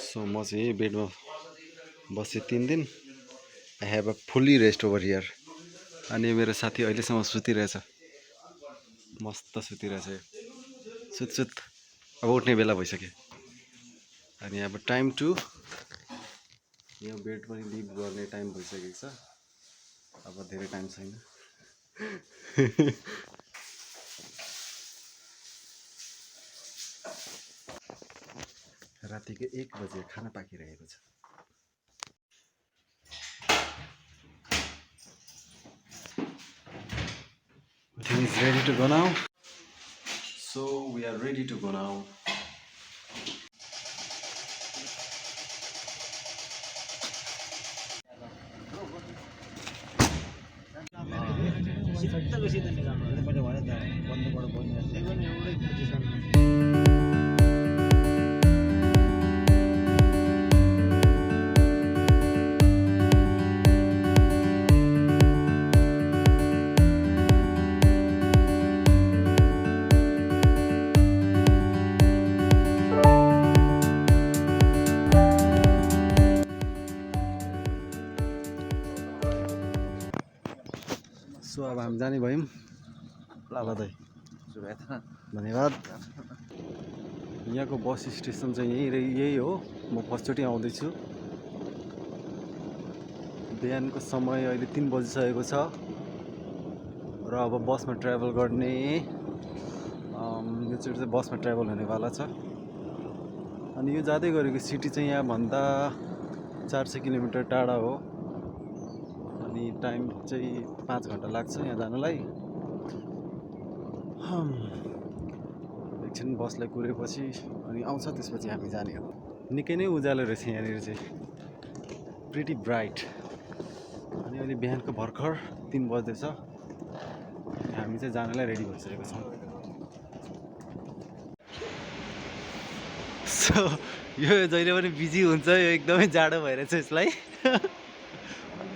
So म चाहिँ यही बेडमा बसेँ 3 दिन। I have a fully rest over here. अनि मेरो साथी अहिलेसम्म सुतिरहेछ, मस्त सुतिरहेछ। सुत अब उठ्ने बेला भइसक्यो। अनि अब टाइम टु यो बेड पनि लिभ गर्ने टाइम भइसकेको छ। अब धेरै टाइम छैन। रातिको 1 बजे खाना पाकिरहेको छ। Everything is ready to go now. So we are ready to go now. So अब हामी जाने भयौँ। लाभा दाइ धन्यवाद। यहाँको बस स्टेसन चाहिँ यही हो। म फर्स्टचोटि आउँदैछु। बिहानको समय अहिले 3 बजिसकेको छ र अब बसमा ट्राभल गर्ने योचोटि चाहिँ बसमा ट्राभल हुनेवाला छ। अनि यो जाँदै गरेको सिटी चाहिँ यहाँभन्दा 400 किलोमिटर टाढा हो। अनि टाइम चाहिँ 5 घन्टा लाग्छ यहाँ जानलाई। एकछिन बसलाई कुरेपछि अनि आउँछ, त्यसपछि हामी जाने हो। निकै नै उज्यालो रहेछ यहाँनिर चाहिँ, प्रिटी ब्राइट। अनि अहिले बिहानको भर्खर 3 बज्दैछ। हामी चाहिँ जानलाई रेडी भइसकेको छौँ। सो यो जहिले पनि बिजी हुन्छ, यो एकदमै जाडो भइरहेछ यसलाई।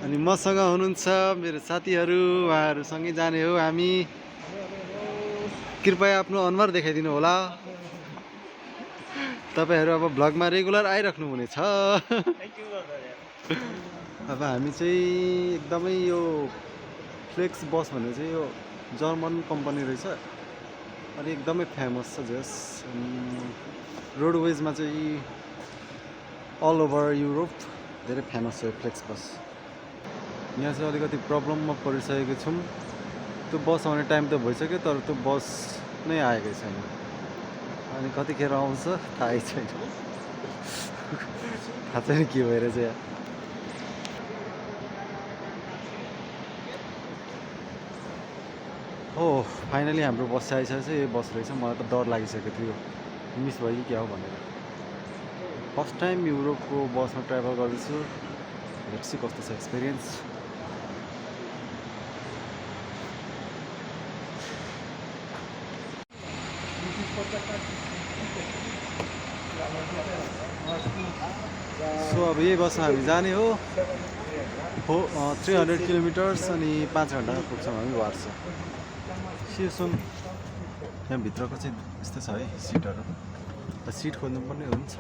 अनि मसँग हुनुहुन्छ मेरो साथीहरू, उहाँहरूसँगै जाने हो हामी। कृपया आफ्नो अनुहार देखाइदिनु होला। तपाईहरू अब भ्लगमा रेगुलर आइराख्नु हुनेछ। अब हामी चाहिँ एकदमै यो फ्लेक्स बस भन्ने चाहिँ यो जर्मन कम्पनी रहेछ। अनि एकदमै फेमस छ जस रोडवेजमा चाहिँ अल ओभर युरोप धेरै फेमस छ यो फ्लेक्स बस। यहाँ चाहिँ अलिकति प्रब्लममा परिसकेको छौँ। त्यो बस आउने टाइम त भइसक्यो, तर त्यो बस नै आएकै छैन। अनि कतिखेर आउँछ थाहै छैन। थाहा छैन के भइरहेछ यहाँ। हो फाइनली हाम्रो बस चाहिँ आइसकेको छ। यही बस रहेछ। मलाई त डर लागिसकेको थियो मिस भयो कि क्या हो भनेर। फर्स्ट टाइम युरोपको बसमा ट्राभल गर्दैछु। लेट्स सी कस्तो छ एक्सपिरियन्स। सो अब यही बसमा हामी जाने हो। 300 किलोमिटर्स अनि 5 घन्टामा पुग्छौँ हामी वार्सा। सियोसुन। यहाँभित्रको चाहिँ यस्तो छ है सिटहरू। सिट खोज्नुपर्ने हुन्छ।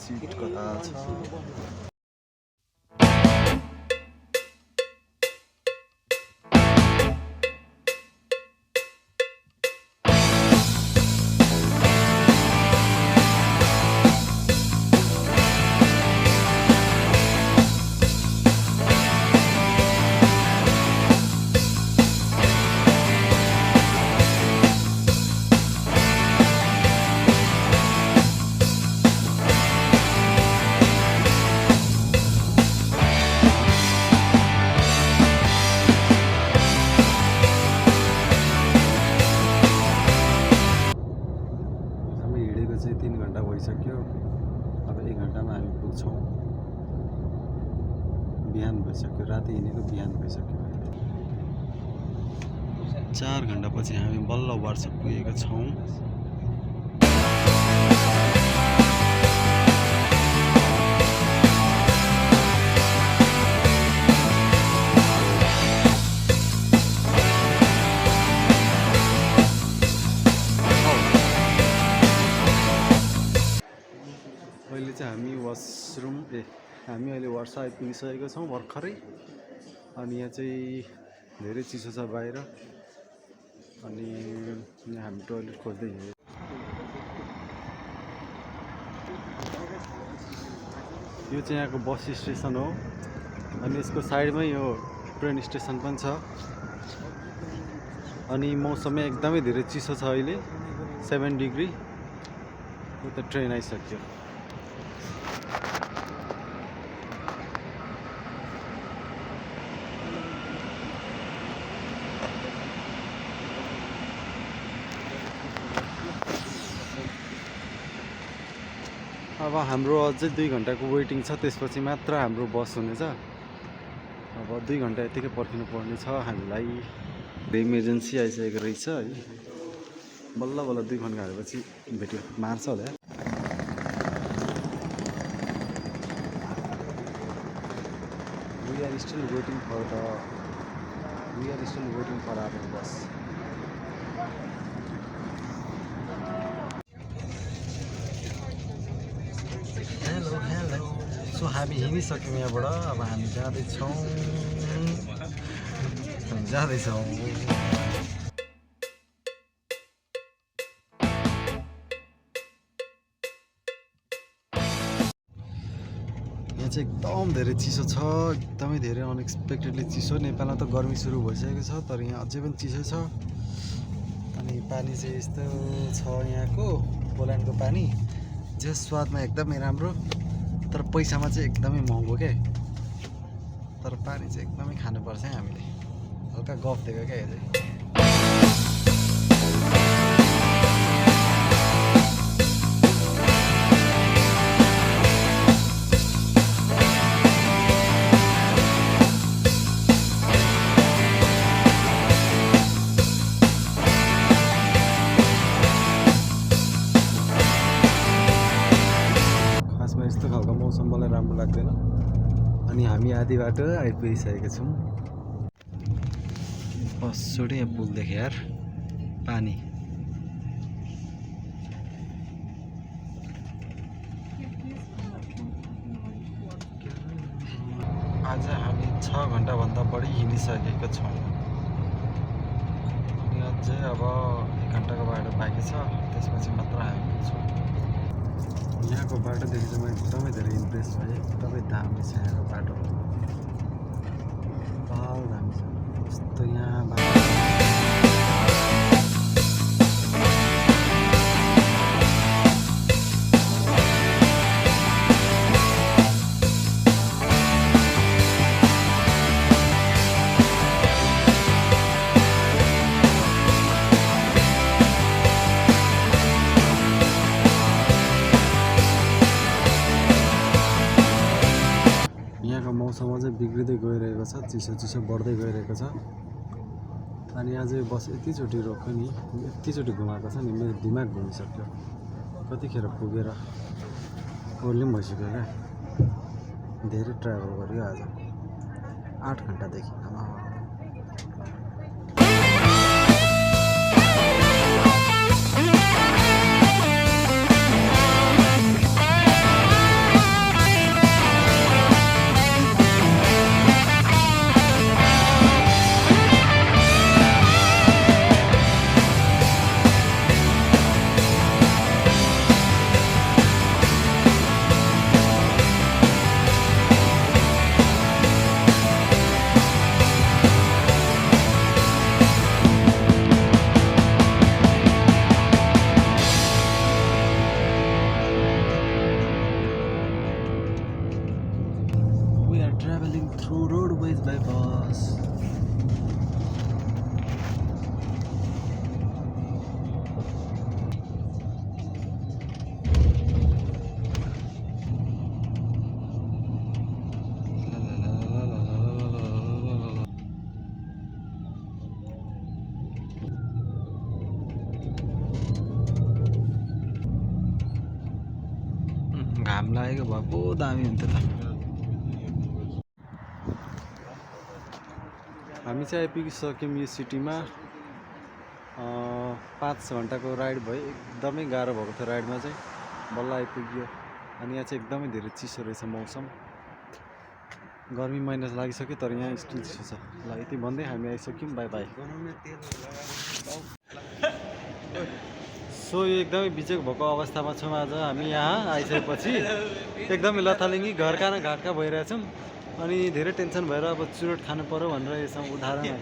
सिट कता छ? चाहिँ 3 घन्टा भइसक्यो। अब 1 घन्टामा हामी पुग्छौँ। बिहान भइसक्यो, राति हिँडेको बिहान भइसक्यो। 4 घन्टापछि हामी बल्ल वार्सा पुगेका छौँ। अहिले चाहिँ हामी अहिले वर्षा आइपुगिसकेको छौँ भर्खरै। अनि यहाँ चाहिँ धेरै चिसो छ बाहिर। अनि यहाँ हामी टोइलेट खोज्दै हिँड्यौँ। यो चाहिँ यहाँको बस स्टेसन हो अनि यसको साइडमै यो ट्रेन स्टेसन पनि छ। अनि मौसम एकदमै धेरै चिसो छ अहिले 7 डिग्री। यो त ट्रेन आइसक्यो। अब हाम्रो अझै 2 घन्टाको वेटिङ छ, त्यसपछि मात्र हाम्रो बस हुनेछ। अब 2 घन्टा यतिकै पर्खिनु पर्ने छ हामीलाई। इमर्जेन्सी आइसकेको रहेछ है। बल्ल बल्ल 2 घन्टा भएपछि भेट्यो मार्छ होला। We are still waiting for our bus. Hello so हामी हिँडिसक्यौँ यहाँबाट। अब हामी जाँदैछौँ। यहाँ चाहिँ एकदम धेरै चिसो छ, एकदमै धेरै अनएक्सपेक्टेडली चिसो। नेपालमा त गर्मी सुरु भइसकेको छ तर यहाँ अझै पनि चिसो छ। अनि पानी चाहिँ यस्तो छ यहाँको पोल्यान्डको पानी, जे स्वादमा एकदमै राम्रो तर पैसामा चाहिँ एकदमै महँगो क्या। तर पानी चाहिँ एकदमै खानुपर्छ है हामीले। हल्का गफ दिएको क्या यो चाहिँ। यस्तो खालको मौसम मलाई राम्रो लाग्दैन। अनि हामी आधी बाटो आइपुगिसकेका छौँ। बस छोडे यहाँ पुल देखेँ यार, पानी। आज हामी 6 घन्टाभन्दा बढी हिँडिसकेका छौँ। अनि अझै अब 1 घन्टाको बाटो बाँकी छ, त्यसपछि मात्र हामी पुग्छौँ। यहाँको बाटोदेखि चाहिँ म एकदमै धेरै इम्प्रेस भएँ। एकदमै दामी छ यहाँको बाटो, बहुत दामी छ। कस्तो यहाँ बाटो मौसम अझै बिग्रिँदै गइरहेको छ, चिसो बढ्दै गइरहेको छ। अनि आज बस यतिचोटि रोक्यो नि, यतिचोटि घुमाएको छ नि, मेरो दिमाग घुमिसक्यो। कतिखेर पुगेर ओर्ली पनि भइसक्यो क्या। धेरै ट्राभल गर्यो आज, 8 घन्टादेखि। Traveling through roadways by bus. घाम लागेको भए पो दामी हुन्थ्यो त। हामी चाहिँ आइपुगिसक्यौँ यो सिटीमा। 5 घन्टाको राइड भयो, एकदमै गाह्रो भएको थियो राइडमा चाहिँ, बल्ल आइपुग्यो। अनि यहाँ चाहिँ एकदमै धेरै चिसो रहेछ मौसम। गर्मी महिना लागिसक्यो तर यहाँ स्टिल चिसो छ। ल यति भन्दै हामी आइसक्यौँ, बाई बाई। सो यो एकदमै बिजोग भएको अवस्थामा छौँ आज हामी यहाँ आइसकेपछि। एकदमै लथालिङ्गी घरका न घाटका भइरहेछौँ अनि धेरै टेन्सन भएर अब चुरोट खानु पर्यो भनेर यसमा उदाहरण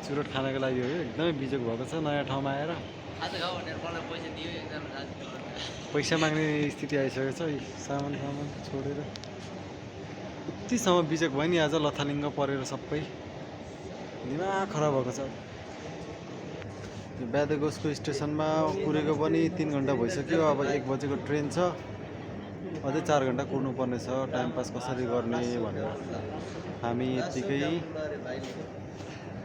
चुरोट खानको लागि हो। एकदमै बिजोग भएको छ नयाँ ठाउँमा आएर। पैसा माग्ने स्थिति आइसकेको छ सामान छोडेर। यतिसम्म बिजोग भयो नि आज, लथालिङ्ग परेर सबै दिमाग खराब भएको छ। ब्यादेगोसको स्टेसनमा कुरेको पनि 3 घन्टा भइसक्यो। अब 1 बजेको ट्रेन छ, अझै 4 घन्टा कुर्नु पर्ने छ। टाइम पास कसरी गर्ने भनेर हामी यत्तिकै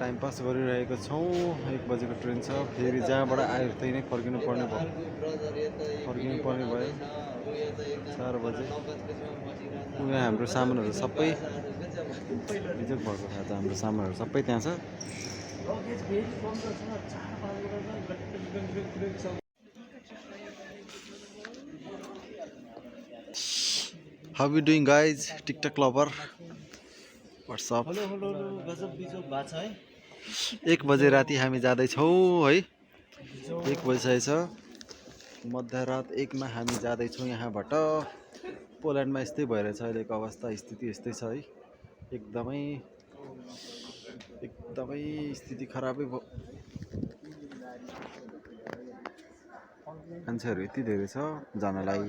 टाइम पास गरिरहेको छौँ। 1 बजेको ट्रेन छ, फेरि जहाँबाट आयो त्यही नै फर्किनु पर्ने भयो। 4 बजे। यहाँ हाम्रो सामानहरू सबै बिजोग भएको छ। हाम्रो सामानहरू सबै त्यहाँ छ। How you doing guys? TikTok lover. What's up? Hello गजब बिजोग भएको छ है। 1 बजे राति हामी जाँदैछौँ है। 1 बजिसकेको छ। मध्यरात 1 मा हामी जाँदैछौँ यहाँबाट। पोल्यान्डमा यस्तै भइरहेछ अहिलेको अवस्था, स्थिति यस्तै छ है। एकदमै स्थिति खराबै भयो। मान्छेहरू यति धेरै छ जानलाई।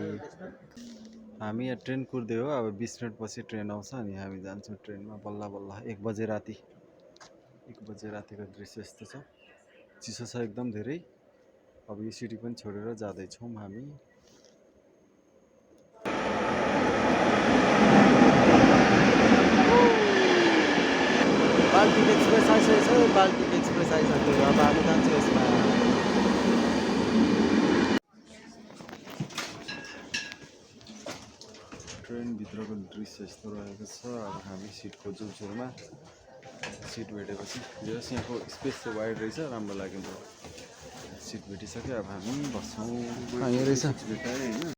हामी यहाँ ट्रेन कुर्दै हो। अब 20 मिनट पछि ट्रेन आउँछ अनि हामी जान्छौँ ट्रेनमा बल्ल बल्ल। 1 बजे राति। 1 बजे रातिको दृश्य यस्तो छ। चिसो छ एकदम धेरै। अब यो सिटी पनि छोडेर जाँदैछौँ हामी। बाल्टिक एक्सप्रेस आइसकेको छ। बाल्टिक एक्सप्रेस आइसक्यो। अब हामी जान्छौँ यसमा। ट्रेनभित्रको दृश्य यस्तो रहेको छ। अब हामी सिट खोज्छौँ छेउमा। सिट भेटेपछि जस यहाँको स्पेस चाहिँ वाइड रहेछ, राम्रो लाग्यो। सिट भेटिसक्यो। अब हामी बस्छौँ। यहाँ रहेछ।